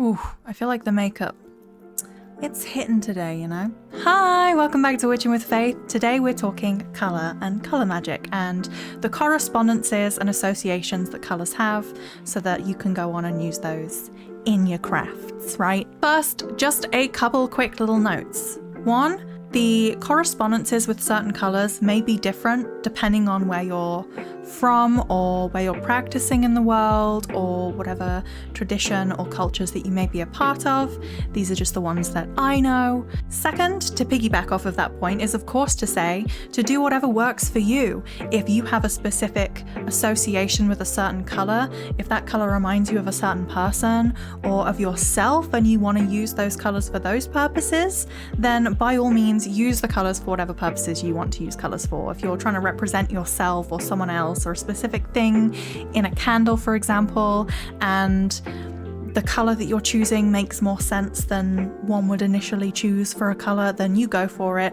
Ooh, I feel like the makeup, it's hitting today, you know? Hi, welcome back to Witchin with Faith. Today we're talking colour and colour magic and the correspondences and associations that colours have so that you can go on and use those in your crafts, right? First, just a couple quick little notes. One, the correspondences with certain colours may be different depending on where you're from or where you're practicing in the world or whatever tradition or cultures that you may be a part of. These are just the ones that I know. Second, to piggyback off of that point is of course to say to do whatever works for you. If you have a specific association with a certain colour, if that colour reminds you of a certain person or of yourself and you want to use those colours for those purposes, then by all means use the colours for whatever purposes you want to use colours for. If you're trying to represent yourself or someone else or a specific thing in a candle, for example, and the colour that you're choosing makes more sense than one would initially choose for a colour, then you go for it.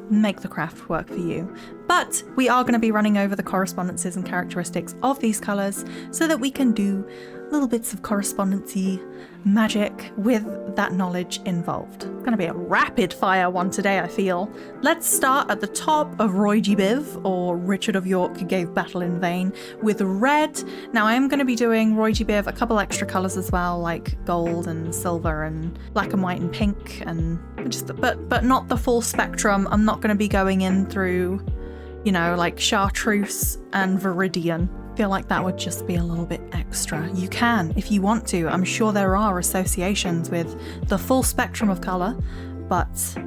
Make the craft work for you. But we are going to be running over the correspondences and characteristics of these colours so that we can do little bits of correspondency magic with that knowledge involved. It's going to be a rapid fire one today, I feel. Let's start at the top of Roy G. Biv, or Richard of York gave battle in vain, with red. Now I am going to be doing Roy G. Biv a couple extra colours as well, like gold and silver and black and white and pink, and but not the full spectrum. I'm not going to be going in through, you know, like chartreuse and viridian. I feel like that would just be a little bit extra. You can, if you want to. I'm sure there are associations with the full spectrum of colour, but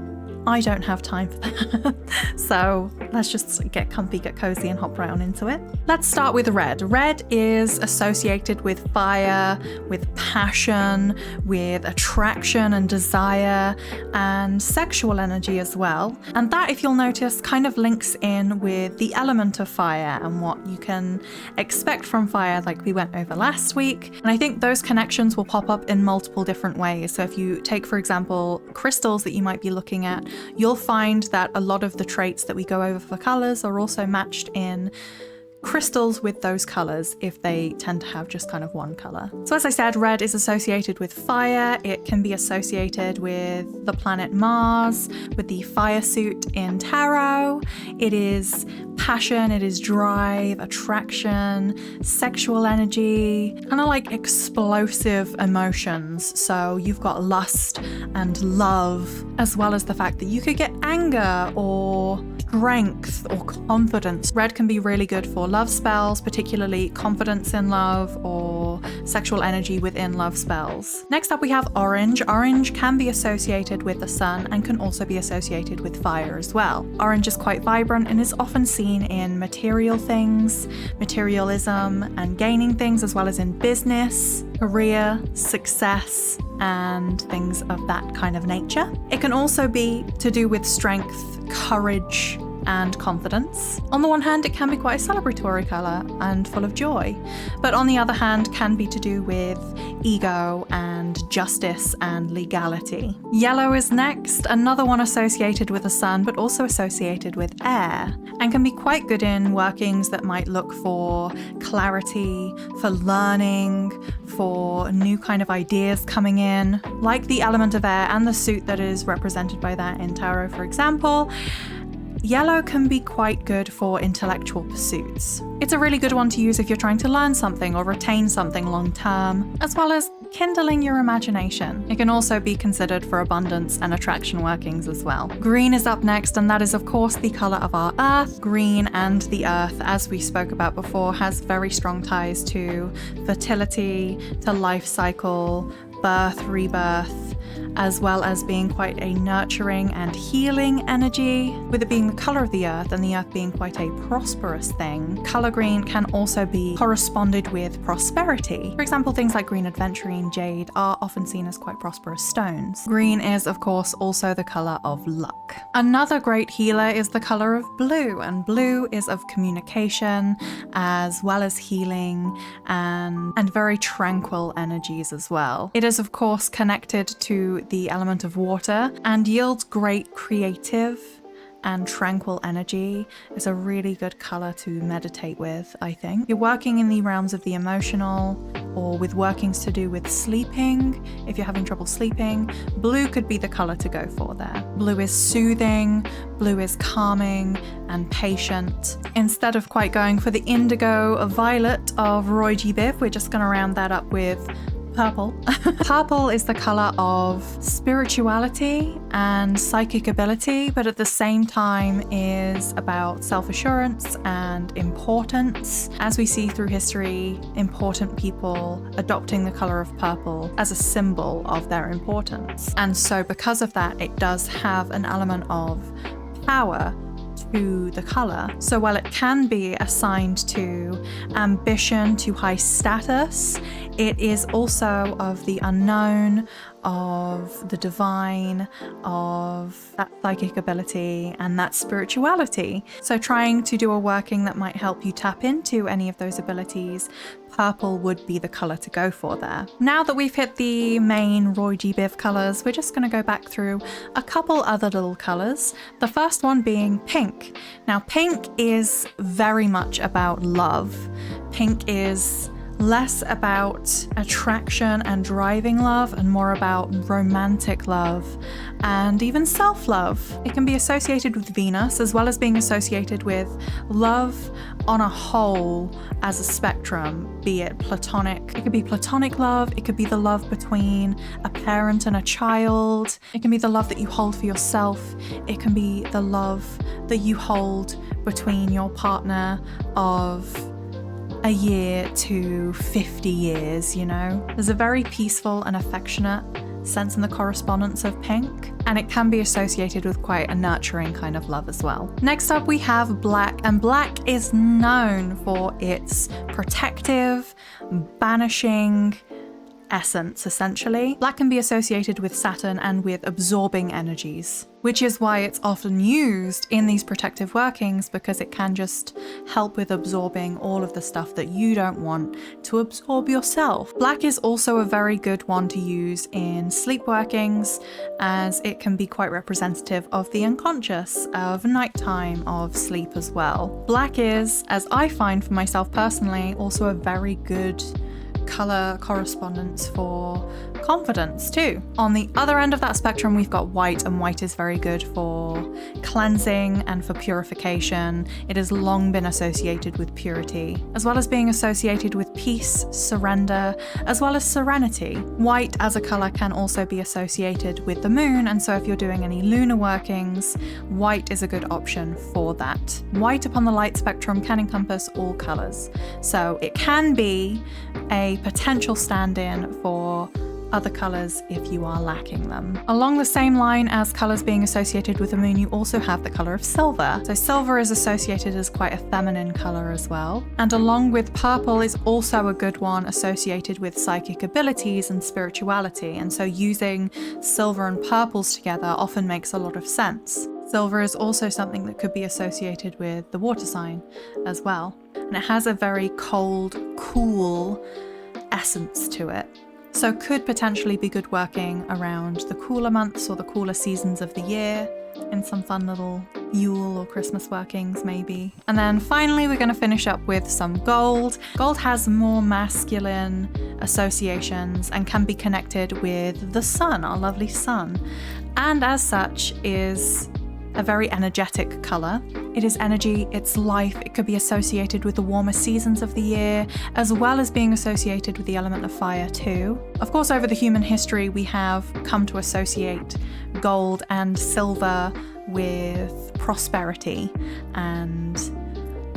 I don't have time for that. So let's just get comfy, get cozy, and hop right on into it. Let's start with red. Red is associated with fire, with passion, with attraction and desire, and sexual energy as well. And that, if you'll notice, kind of links in with the element of fire and what you can expect from fire, like we went over last week. And I think those connections will pop up in multiple different ways. So if you take, for example, crystals that you might be looking at, you'll find that a lot of the traits that we go over for colours are also matched in crystals with those colours if they tend to have just kind of one colour. So as I said, red is associated with fire. It can be associated with the planet Mars, with the fire suit in tarot. It is passion, it is drive, attraction, sexual energy, kind of like explosive emotions. So you've got lust and love, as well as the fact that you could get anger or strength or confidence. Red can be really good for love spells, particularly confidence in love or sexual energy within love spells. Next up we have orange. Orange can be associated with the sun and can also be associated with fire as well. Orange is quite vibrant and is often seen in material things, materialism and gaining things, as well as in business, career, success, and things of that kind of nature. It can also be to do with strength, courage, and confidence. On the one hand, it can be quite a celebratory colour and full of joy, but on the other hand can be to do with ego and justice and legality. Yellow is next, another one associated with the sun but also associated with air, and can be quite good in workings that might look for clarity, for learning, for new kind of ideas coming in, like the element of air and the suit that is represented by that in tarot, for example. Yellow can be quite good for intellectual pursuits. It's a really good one to use if you're trying to learn something or retain something long term, as well as kindling your imagination. It can also be considered for abundance and attraction workings as well. Green is up next, and that is of course the colour of our earth. Green and the earth, as we spoke about before, has very strong ties to fertility, to life cycle, birth, rebirth, as well as being quite a nurturing and healing energy. With it being the colour of the earth and the earth being quite a prosperous thing, colour green can also be corresponded with prosperity. For example, things like green adventurine, jade are often seen as quite prosperous stones. Green is of course also the colour of luck. Another great healer is the colour of blue, and blue is of communication as well as healing and very tranquil energies as well. It is of course connected to the element of water and yields great creative and tranquil energy is a really good color to meditate with, I think. You're working in the realms of the emotional or with workings to do with sleeping. If you're having trouble sleeping, blue could be the color to go for there. Blue is soothing, blue is calming and patient. Instead of quite going for the indigo or violet of Roy G. Biv, we're just going to round that up with purple. Purple is the color of spirituality and psychic ability, but at the same time is about self-assurance and importance. As we see through history, important people adopting the color of purple as a symbol of their importance. And so because of that, it does have an element of power to the color. So while it can be assigned to ambition, to high status, it is also of the unknown, of the divine, of that psychic ability and that spirituality. So trying to do a working that might help you tap into any of those abilities, purple would be the color to go for there. Now that we've hit the main Roy G. Biv colors, we're just going to go back through a couple other little colors. The first one being pink. Now, pink is very much about love. Pink is less about attraction and driving love and more about romantic love and even self-love. It can be associated with Venus as well as being associated with love on a whole as a spectrum, be it platonic. It could be platonic love, it could be the love between a parent and a child, it can be the love that you hold for yourself, it can be the love that you hold between your partner of a year to 50 years, you know? There's a very peaceful and affectionate sense in the correspondence of pink, and it can be associated with quite a nurturing kind of love as well. Next up we have black, and black is known for its protective, banishing essence, essentially. Black can be associated with Saturn and with absorbing energies, which is why it's often used in these protective workings, because it can just help with absorbing all of the stuff that you don't want to absorb yourself. Black is also a very good one to use in sleep workings, as it can be quite representative of the unconscious, of nighttime, of sleep as well. Black is, as I find for myself personally, also a very good color correspondence for confidence too. On the other end of that spectrum, we've got white, and white is very good for cleansing and for purification. It has long been associated with purity, as well as being associated with peace, surrender, as well as serenity. White as a color can also be associated with the moon, and so if you're doing any lunar workings, white is a good option for that. White upon the light spectrum can encompass all colors, so it can be a potential stand-in for other colors if you are lacking them. Along the same line as colors being associated with the moon, you also have the color of silver. So silver is associated as quite a feminine color as well. And along with purple is also a good one associated with psychic abilities and spirituality. And so using silver and purples together often makes a lot of sense. Silver is also something that could be associated with the water sign as well. And it has a very cold, cool essence to it. So could potentially be good working around the cooler months or the cooler seasons of the year, in some fun little Yule or Christmas workings maybe. And then finally we're going to finish up with some gold. Gold has more masculine associations and can be connected with the sun, our lovely sun, and as such is a very energetic color. It is energy, it's life. It could be associated with the warmer seasons of the year, as well as being associated with the element of fire too. Of course, over the human history, we have come to associate gold and silver with prosperity and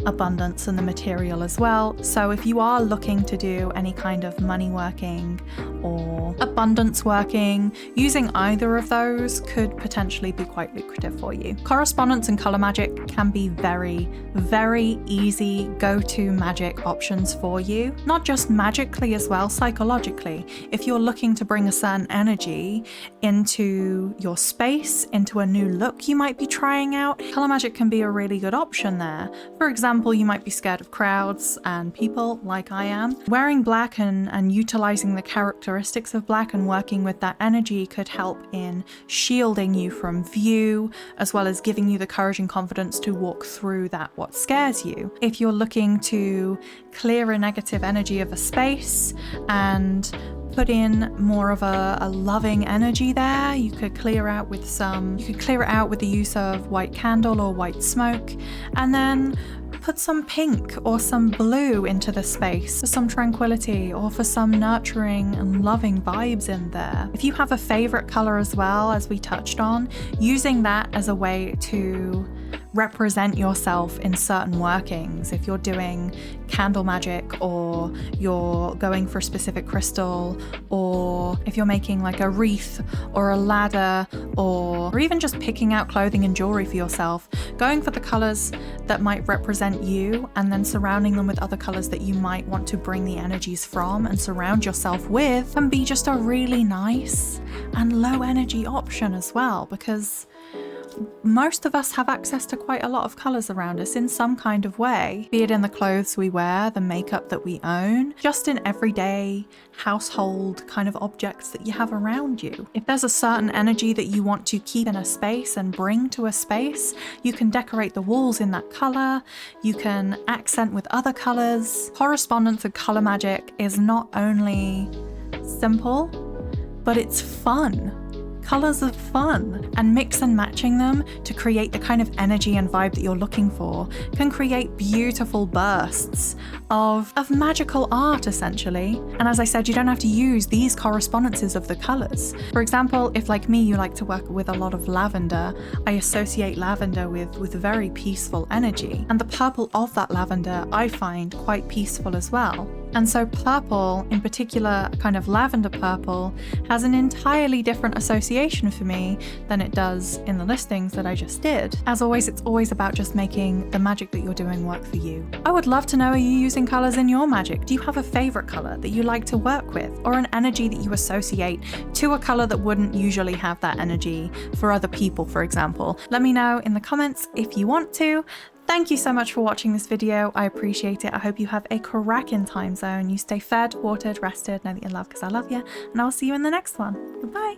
abundance and the material as well. So if you are looking to do any kind of money working or abundance working, using either of those could potentially be quite lucrative for you. Correspondence and color magic can be very, very easy go-to magic options for you. Not just magically as well, psychologically. If you're looking to bring a certain energy into your space, into a new look you might be trying out, color magic can be a really good option there. For example, example, you might be scared of crowds and people like I am. Wearing black and utilizing the characteristics of black and working with that energy could help in shielding you from view, as well as giving you the courage and confidence to walk through that what scares you. If you're looking to clear a negative energy of a space and put in more of a loving energy there, you could clear it out with the use of white candle or white smoke, and then put some pink or some blue into the space for some tranquility or for some nurturing and loving vibes in there. If you have a favorite color as well, as we touched on, using that as a way to represent yourself in certain workings. If you're doing candle magic, or you're going for a specific crystal, or if you're making like a wreath or a ladder, or even just picking out clothing and jewelry for yourself, going for the colors that might represent you and then surrounding them with other colors that you might want to bring the energies from and surround yourself with can be just a really nice and low energy option as well, because most of us have access to quite a lot of colours around us in some kind of way, be it in the clothes we wear, the makeup that we own, just in everyday household kind of objects that you have around you. If there's a certain energy that you want to keep in a space and bring to a space, you can decorate the walls in that colour, you can accent with other colours. Correspondence and colour magic is not only simple, but it's fun. Colours are fun, and mix and matching them to create the kind of energy and vibe that you're looking for can create beautiful bursts of magical art, essentially. And as I said, you don't have to use these correspondences of the colours. For example, if like me, you like to work with a lot of lavender, I associate lavender with very peaceful energy. And the purple of that lavender I find quite peaceful as well. And so purple, in particular, kind of lavender purple, has an entirely different association for me than it does in the listings that I just did. As always, it's always about just making the magic that you're doing work for you. I would love to know, are you using colours in your magic? Do you have a favourite colour that you like to work with, or an energy that you associate to a colour that wouldn't usually have that energy for other people, for example? Let me know in the comments if you want to. Thank you so much for watching this video. I appreciate it. I hope you have a cracking time zone. You stay fed, watered, rested, know that you're loved because I love you, and I'll see you in the next one. Goodbye.